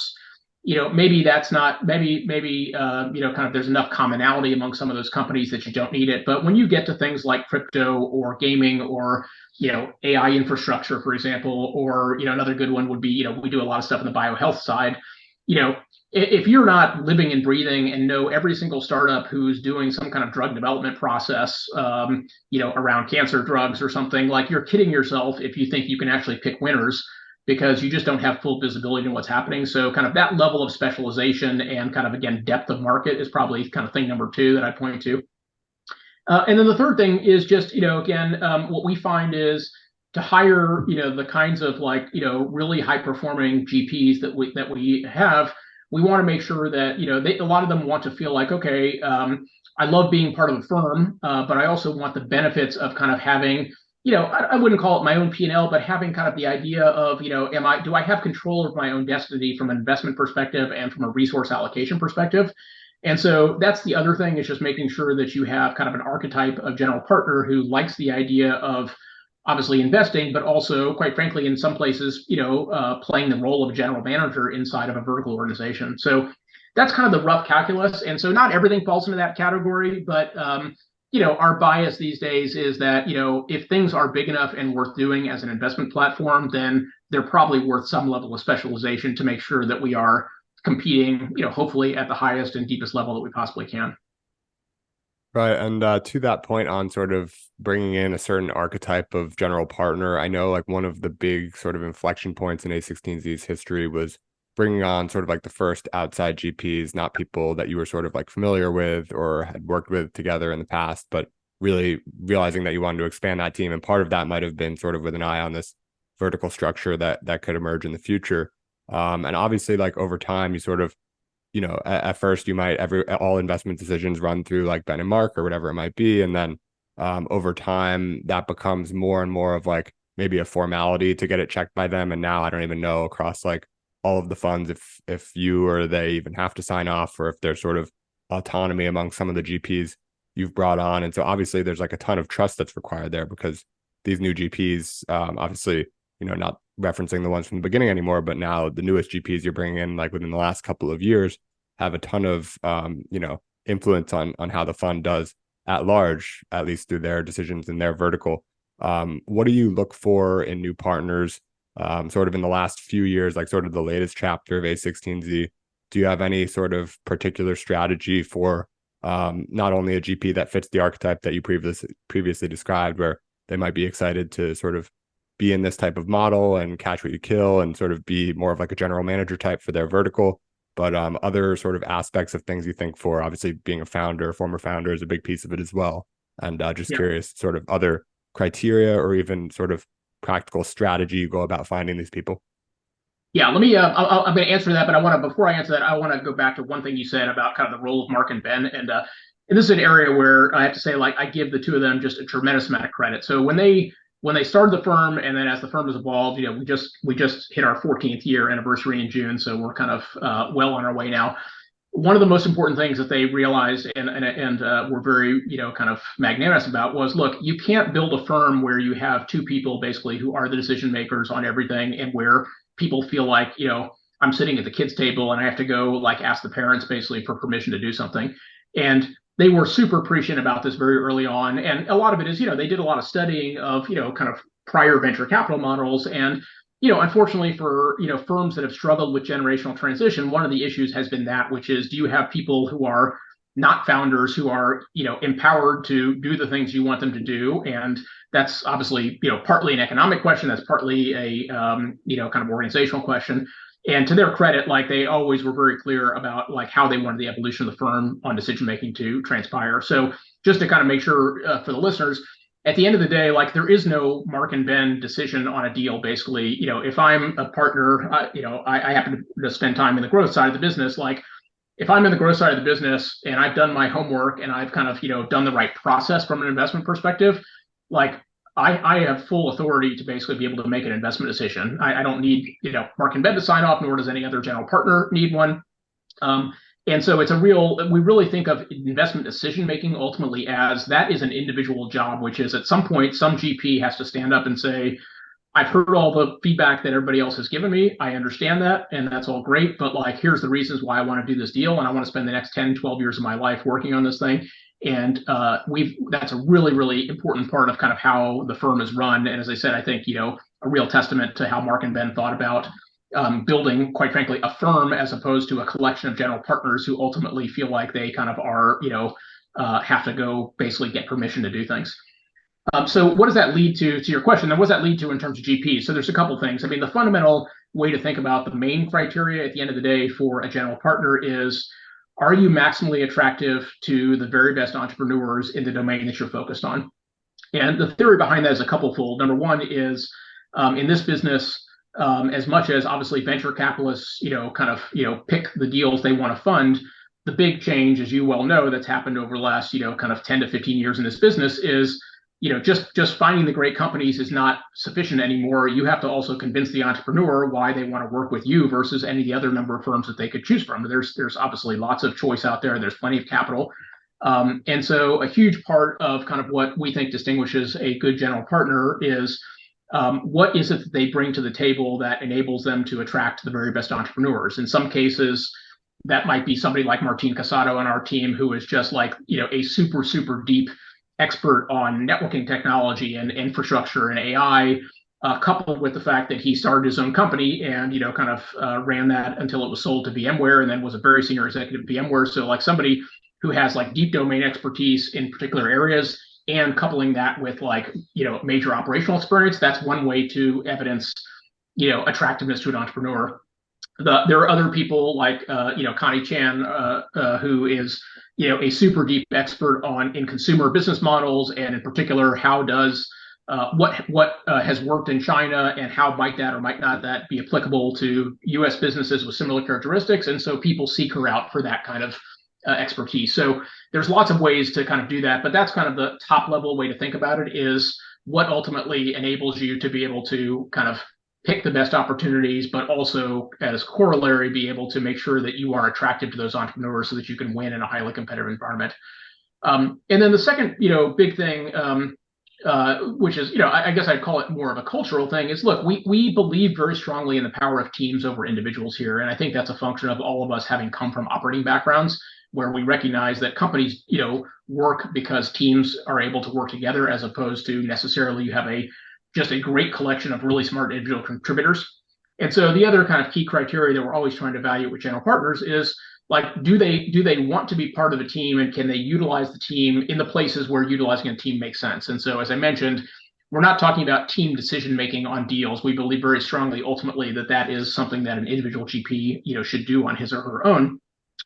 [SPEAKER 2] maybe that's not, maybe kind of there's enough commonality among some of those companies that you don't need it. But when you get to things like crypto or gaming or, AI infrastructure, for example, or, another good one would be, we do a lot of stuff on the biohealth side. If you're not living and breathing and know every single startup who's doing some kind of drug development process, around cancer drugs or something, like, you're kidding yourself if you think you can actually pick winners, because you just don't have full visibility in what's happening. So kind of that level of specialization and kind of, again, depth of market is probably kind of thing number two that I point to. And then the third thing is just, again, what we find is to hire, the kinds of like, really high performing GPs that we have, we want to make sure that, a lot of them want to feel like, okay, I love being part of a firm, but I also want the benefits of kind of having, I wouldn't call it my own P&L, but having kind of the idea of, do I have control of my own destiny from an investment perspective and from a resource allocation perspective? And so that's the other thing, is just making sure that you have kind of an archetype of general partner who likes the idea of obviously investing, but also, quite frankly, in some places, playing the role of a general manager inside of a vertical organization. So that's kind of the rough calculus. And so not everything falls into that category, but our bias these days is that, if things are big enough and worth doing as an investment platform, then they're probably worth some level of specialization to make sure that we are competing, hopefully at the highest and deepest level that we possibly can.
[SPEAKER 1] Right. And to that point on sort of bringing in a certain archetype of general partner, I know like one of the big sort of inflection points in A16Z's history was bringing on sort of like the first outside GPs, not people that you were sort of like familiar with or had worked with together in the past, but really realizing that you wanted to expand that team. And part of that might have been sort of with an eye on this vertical structure that could emerge in the future. And obviously, like over time, you sort of at first you might all investment decisions run through like Ben and Mark or whatever it might be. And then over time that becomes more and more of like maybe a formality to get it checked by them. And now I don't even know across like all of the funds if you or they even have to sign off, or if there's sort of autonomy among some of the GPs you've brought on. And so obviously there's like a ton of trust that's required there, because these new GPs, obviously, not referencing the ones from the beginning anymore, but now the newest GPs you're bringing in like within the last couple of years have a ton of influence on how the fund does at large, at least through their decisions in their vertical. What do you look for in new partners sort of in the last few years, like sort of the latest chapter of A16Z? Do you have any sort of particular strategy for not only a GP that fits the archetype that you previously described, where they might be excited to sort of be in this type of model and catch what you kill and sort of be more of like a general manager type for their vertical, but other sort of aspects of things you think for? Obviously being a founder, former founder, is a big piece of it as well. And just
[SPEAKER 2] Yeah.
[SPEAKER 1] curious sort of other criteria or even sort of practical strategy you go about finding these people.
[SPEAKER 2] Yeah, let me. I'm going to answer that, but before I answer that, I want to go back to one thing you said about kind of the role of Mark and Ben, and this is an area where I have to say, like, I give the two of them just a tremendous amount of credit. So when they started the firm, and then as the firm has evolved, we just hit our 14th year anniversary in June, so we're kind of well on our way now. One of the most important things that they realized and were very kind of magnanimous about was, look, you can't build a firm where you have two people basically who are the decision makers on everything, and where people feel like, I'm sitting at the kids table and I have to go like ask the parents basically for permission to do something. And they were super appreciative about this very early on, and a lot of it is, they did a lot of studying of kind of prior venture capital models. And unfortunately for firms that have struggled with generational transition, one of the issues has been that, which is, do you have people who are not founders, who are empowered to do the things you want them to do? And that's obviously partly an economic question, that's partly a kind of organizational question. And to their credit, like, they always were very clear about like how they wanted the evolution of the firm on decision making to transpire. So just to kind of make sure for the listeners, at the end of the day, like, there is no Mark and Ben decision on a deal. Basically, if I'm a partner, I happen to spend time in the growth side of the business. Like, if I'm in the growth side of the business and I've done my homework and I've kind of done the right process from an investment perspective, like, I have full authority to basically be able to make an investment decision. I don't need Mark and Ben to sign off, nor does any other general partner need one. And so we really think of investment decision making ultimately as that is an individual job, which is at some point some GP has to stand up and say, I've heard all the feedback that everybody else has given me. I understand that, and that's all great, but like, here's the reasons why I want to do this deal, and I want to spend the next 10, 12 years of my life working on this thing. And that's a really, really important part of kind of how the firm is run. And as I said, I think, a real testament to how Mark and Ben thought about building, quite frankly, a firm as opposed to a collection of general partners who ultimately feel like they kind of are, have to go basically get permission to do things. So what does that lead to your question? And what does that lead to in terms of GPs? So there's a couple things. I mean, the fundamental way to think about the main criteria at the end of the day for a general partner is, are you maximally attractive to the very best entrepreneurs in the domain that you're focused on? And the theory behind that is a couple-fold. Number one is, in this business, as much as obviously venture capitalists, pick the deals they want to fund, the big change, as you well know, that's happened over the last, kind of 10 to 15 years in this business is, just finding the great companies is not sufficient anymore. You have to also convince the entrepreneur why they want to work with you versus any of the other number of firms that they could choose from. There's obviously lots of choice out there. There's plenty of capital. And so a huge part of kind of what we think distinguishes a good general partner is, what is it that they bring to the table that enables them to attract the very best entrepreneurs? In some cases, that might be somebody like Martin Casado on our team, who is just like, a super, super deep expert on networking technology and infrastructure and AI, coupled with the fact that he started his own company and kind of ran that until it was sold to VMware, and then was a very senior executive at VMware. So like somebody who has like deep domain expertise in particular areas, and coupling that with like major operational experience, that's one way to evidence attractiveness to an entrepreneur. There are other people like Connie Chan, who is a super deep expert in consumer business models, and in particular how does what has worked in China, and how might that or might not that be applicable to U.S. businesses with similar characteristics. And so people seek her out for that kind of expertise. So there's lots of ways to kind of do that, but that's kind of the top level way to think about it, is what ultimately enables you to be able to kind of pick the best opportunities, but also as corollary, be able to make sure that you are attractive to those entrepreneurs so that you can win in a highly competitive environment. And then the second, big thing, which is, I guess I'd call it more of a cultural thing, is look, we believe very strongly in the power of teams over individuals here. And I think that's a function of all of us having come from operating backgrounds where we recognize that companies, work because teams are able to work together, as opposed to necessarily you have just a great collection of really smart individual contributors. And so the other kind of key criteria that we're always trying to evaluate with general partners is like, do they want to be part of the team, and can they utilize the team in the places where utilizing a team makes sense? And so, as I mentioned, we're not talking about team decision making on deals. We believe very strongly, ultimately, that is something that an individual GP should do on his or her own.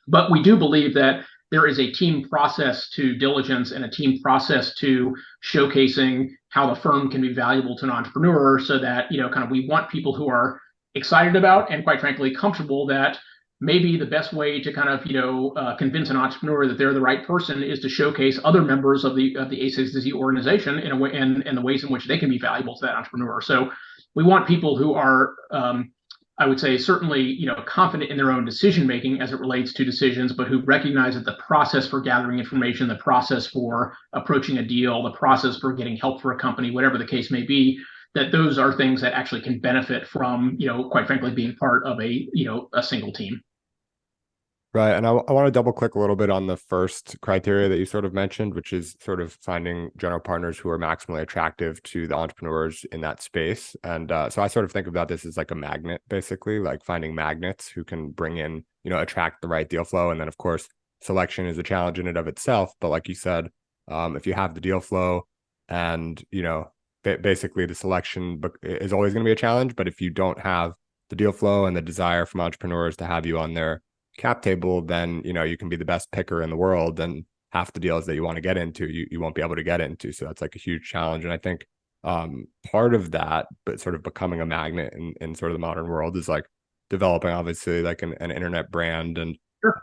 [SPEAKER 2] But we do believe that there is a team process to diligence, and a team process to showcasing how the firm can be valuable to an entrepreneur, so that kind of we want people who are excited about, and quite frankly comfortable, that maybe the best way to kind of convince an entrepreneur that they're the right person is to showcase other members of the A6Z organization in a way, and the ways in which they can be valuable to that entrepreneur. So we want people who are I would say certainly, confident in their own decision making as it relates to decisions, but who recognize that the process for gathering information, the process for approaching a deal, the process for getting help for a company, whatever the case may be, that those are things that actually can benefit from, quite frankly, being part of a single team.
[SPEAKER 1] Right. And I want to double click a little bit on the first criteria that you sort of mentioned, which is sort of finding general partners who are maximally attractive to the entrepreneurs in that space. And so I sort of think about this as like a magnet, basically, like finding magnets who can bring in, attract the right deal flow. And then, of course, selection is a challenge in and of itself. But like you said, if you have the deal flow and, basically the selection is always going to be a challenge. But if you don't have the deal flow and the desire from entrepreneurs to have you on their cap table, then you can be the best picker in the world, and half the deals that you want to get into you won't be able to get into. So that's like a huge challenge. And I think part of that, but sort of becoming a magnet in sort of the modern world, is like developing obviously like an internet brand, and
[SPEAKER 2] Sure.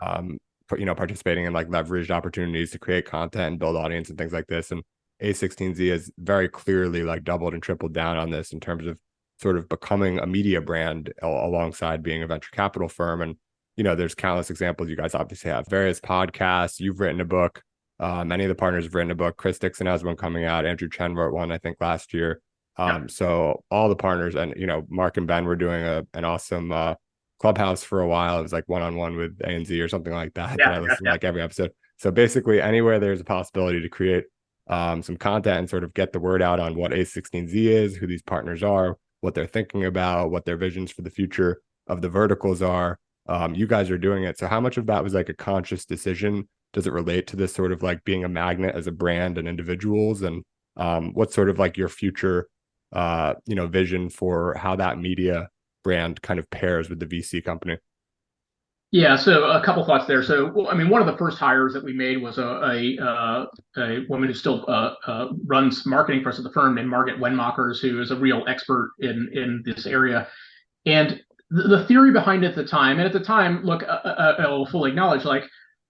[SPEAKER 1] participating in like leveraged opportunities to create content and build audience and things like this. And A16Z has very clearly like doubled and tripled down on this in terms of sort of becoming a media brand alongside being a venture capital firm. And there's countless examples. You guys obviously have various podcasts. You've written a book. Many of the partners have written a book. Chris Dixon has one coming out. Andrew Chen wrote one, I think, last year. So all the partners, and, Mark and Ben were doing an awesome Clubhouse for a while. It was like one-on-one with ANZ or something like that. I listened to like every episode. So basically anywhere there's a possibility to create some content and sort of get the word out on what A16Z is, who these partners are, what they're thinking about, what their visions for the future of the verticals are. You guys are doing it. So how much of that was like a conscious decision? Does it relate to this sort of like being a magnet as a brand and individuals? And what's sort of like your future, vision for how that media brand kind of pairs with the VC company?
[SPEAKER 2] Yeah, so a couple thoughts there. So, well, I mean, one of the first hires that we made was a woman who still runs marketing for us at the firm, named Margaret Wenmakers, who is a real expert in this area. And the theory behind it at the time, look, I'll fully acknowledge, like,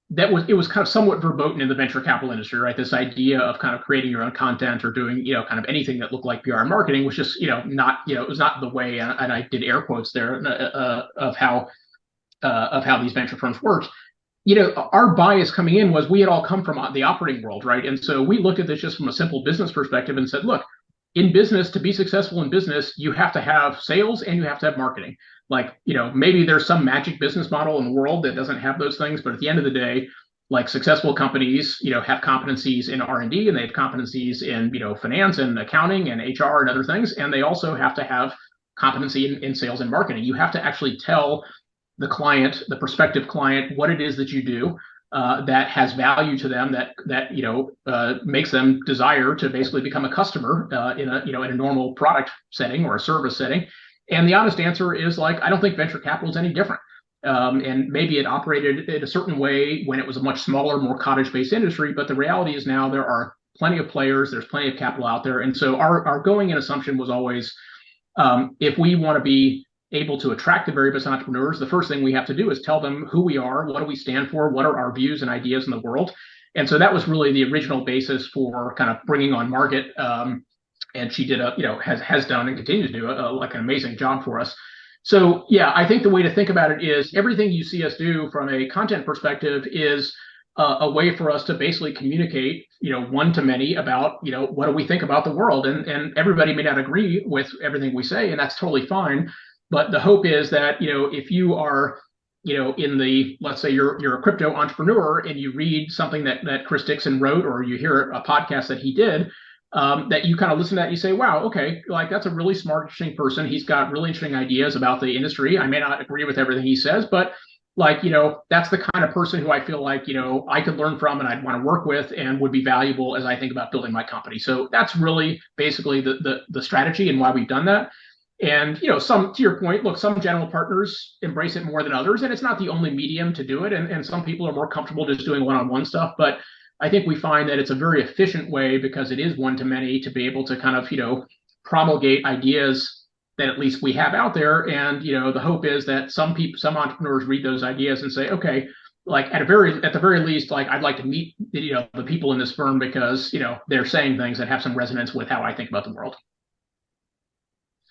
[SPEAKER 2] it was kind of somewhat verboten in the venture capital industry, right? This idea of kind of creating your own content or doing, kind of anything that looked like PR and marketing was just, not, it was not the way, and I did air quotes there, of how these venture firms worked. Our bias coming in was we had all come from the operating world, right? And so we looked at this just from a simple business perspective and said, look, in business, to be successful in business, you have to have sales and you have to have marketing. Like, maybe there's some magic business model in the world that doesn't have those things, but at the end of the day, like successful companies, have competencies in R&D, and they have competencies in, finance and accounting and HR and other things. And they also have to have competency in sales and marketing. You have to actually tell the client, the prospective client, what it is that you do that has value to them, that makes them desire to basically become a customer in a normal product setting or a service setting. And the honest answer is, like, I don't think venture capital is any different. And maybe it operated in a certain way when it was a much smaller, more cottage-based industry. But the reality is now there are plenty of players, there's plenty of capital out there. And so our going in assumption was always, if we want to be able to attract the very best entrepreneurs, the first thing we have to do is tell them who we are, what do we stand for, what are our views and ideas in the world. And so that was really the original basis for kind of bringing on Margaret. And she did has done and continues to do like an amazing job for us. So yeah, I think the way to think about it is everything you see us do from a content perspective is a way for us to basically communicate, one to many about, what do we think about the world, and everybody may not agree with everything we say, and that's totally fine. But the hope is that, if you are, let's say you're a crypto entrepreneur and you read something that Chris Dixon wrote, or you hear a podcast that he did, that you kind of listen to that and you say, wow, okay, like that's a really smart, interesting person. He's got really interesting ideas about the industry. I may not agree with everything he says, but like, that's the kind of person who I feel like, I could learn from and I'd want to work with and would be valuable as I think about building my company. So that's really basically the strategy and why we've done that. And, some, to your point, look, some general partners embrace it more than others, and it's not the only medium to do it. And some people are more comfortable just doing one-on-one stuff. But I think we find that it's a very efficient way, because it is one to many, to be able to kind of, promulgate ideas that at least we have out there. And, the hope is that some entrepreneurs read those ideas and say, okay, like at the very least, like I'd like to meet, the people in this firm because, they're saying things that have some resonance with how I think about the world.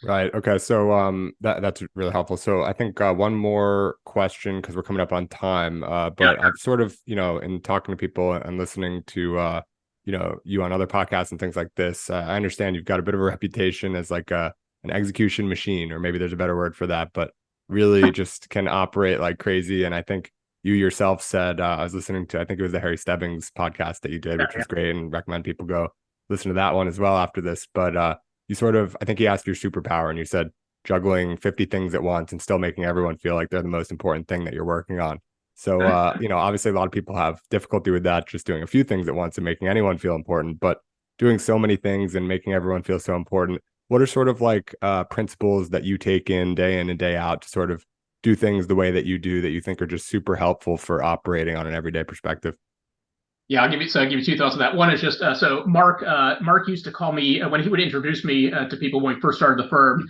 [SPEAKER 1] Right. Okay. So that's really helpful. So I think one more question, because we're coming up on time. But
[SPEAKER 2] Yeah.
[SPEAKER 1] I've sort of, in talking to people and listening to you on other podcasts and things like this, I understand you've got a bit of a reputation as like an execution machine, or maybe there's a better word for that, but really just can operate like crazy. And I think you yourself said, I was listening to, I think it was the Harry Stebbings podcast that you did, which was great, and recommend people go listen to that one as well after this. But you sort of, I think he asked your superpower, and you said juggling 50 things at once and still making everyone feel like they're the most important thing that you're working on. So, obviously a lot of people have difficulty with that, just doing a few things at once and making anyone feel important, but doing so many things and making everyone feel so important. What are sort of like principles that you take in and day out to sort of do things the way that you do, that you think are just super helpful for operating on an everyday perspective?
[SPEAKER 2] Yeah, I'll give you two thoughts on that. One is just so Mark used to call me when he would introduce me to people when we first started the firm.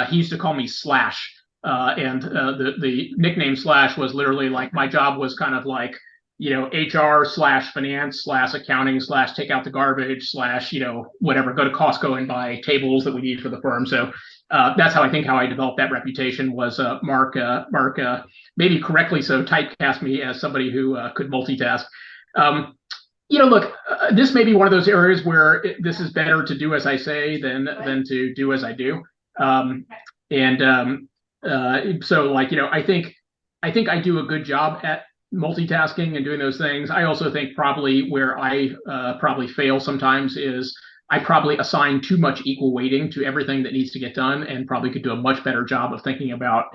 [SPEAKER 2] He used to call me Slash, and the nickname Slash was literally like my job was kind of like HR / finance / accounting / take out the garbage / whatever, go to Costco and buy tables that we need for the firm. So that's how I developed that reputation. Was Mark maybe correctly so typecast me as somebody who could multitask. Look, this may be one of those areas where this is better to do as I say than to do as I do. So like, I think I do a good job at multitasking and doing those things. I also think probably where I probably fail sometimes is I probably assign too much equal weighting to everything that needs to get done, and probably could do a much better job of thinking about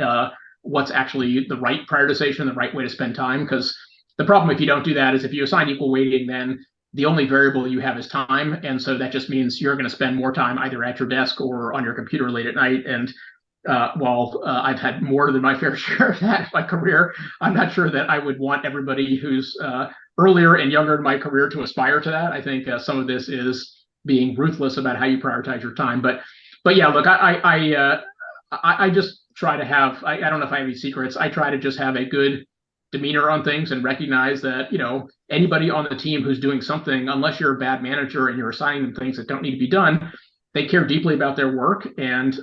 [SPEAKER 2] what's actually the right prioritization, the right way to spend time. Because the problem if you don't do that is if you assign equal weighting, then the only variable you have is time. And so that just means you're going to spend more time either at your desk or on your computer late at night. And while I've had more than my fair share of that in my career, I'm not sure that I would want everybody who's earlier and younger in my career to aspire to that. I think some of this is being ruthless about how you prioritize your time. But yeah, look, I just try to have, I don't know if I have any secrets. I try to just have a good demeanor on things and recognize that, anybody on the team who's doing something, unless you're a bad manager and you're assigning them things that don't need to be done, they care deeply about their work, and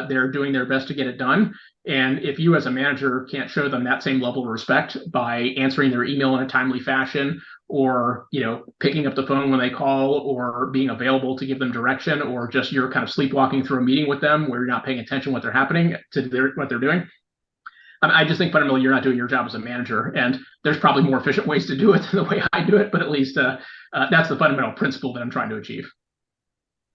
[SPEAKER 2] they're doing their best to get it done. And if you as a manager can't show them that same level of respect by answering their email in a timely fashion, or picking up the phone when they call, or being available to give them direction, or just you're kind of sleepwalking through a meeting with them where you're not paying attention what they're doing, I just think fundamentally you're not doing your job as a manager, and there's probably more efficient ways to do it than the way I do it. But at least that's the fundamental principle that I'm trying to achieve.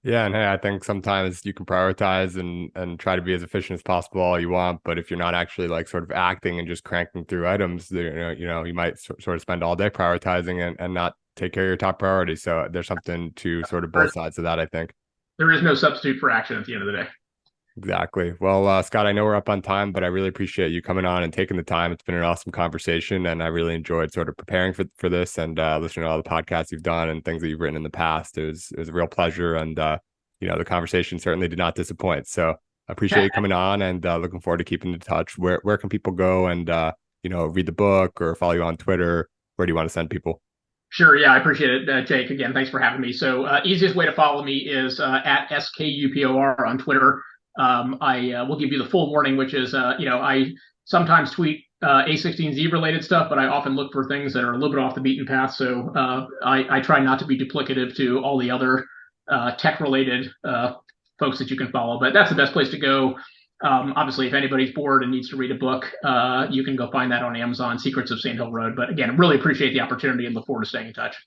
[SPEAKER 1] Yeah, and hey, I think sometimes you can prioritize and try to be as efficient as possible all you want, but if you're not actually like sort of acting and just cranking through items, you might sort of spend all day prioritizing and not take care of your top priorities. So there's something to sort of both sides of that, I think.
[SPEAKER 2] There is no substitute for action at the end of the day.
[SPEAKER 1] Exactly. Well, Scott, I know we're up on time, but I really appreciate you coming on and taking the time. It's been an awesome conversation, and I really enjoyed sort of preparing for this and listening to all the podcasts you've done and things that you've written in the past. It was a real pleasure, and the conversation certainly did not disappoint. So I appreciate you coming on, and looking forward to keeping in touch. Where can people go and read the book or follow you on Twitter? Where do you want to send people?
[SPEAKER 2] Sure. Yeah, I appreciate it, Jake. Again, thanks for having me. So easiest way to follow me is at SKUPOR on Twitter. I will give you the full warning, which is, I sometimes tweet A16Z related stuff, but I often look for things that are a little bit off the beaten path. So I try not to be duplicative to all the other tech related folks that you can follow, but that's the best place to go. Obviously, if anybody's bored and needs to read a book, you can go find that on Amazon, Secrets of Sand Hill Road. But again, really appreciate the opportunity and look forward to staying in touch.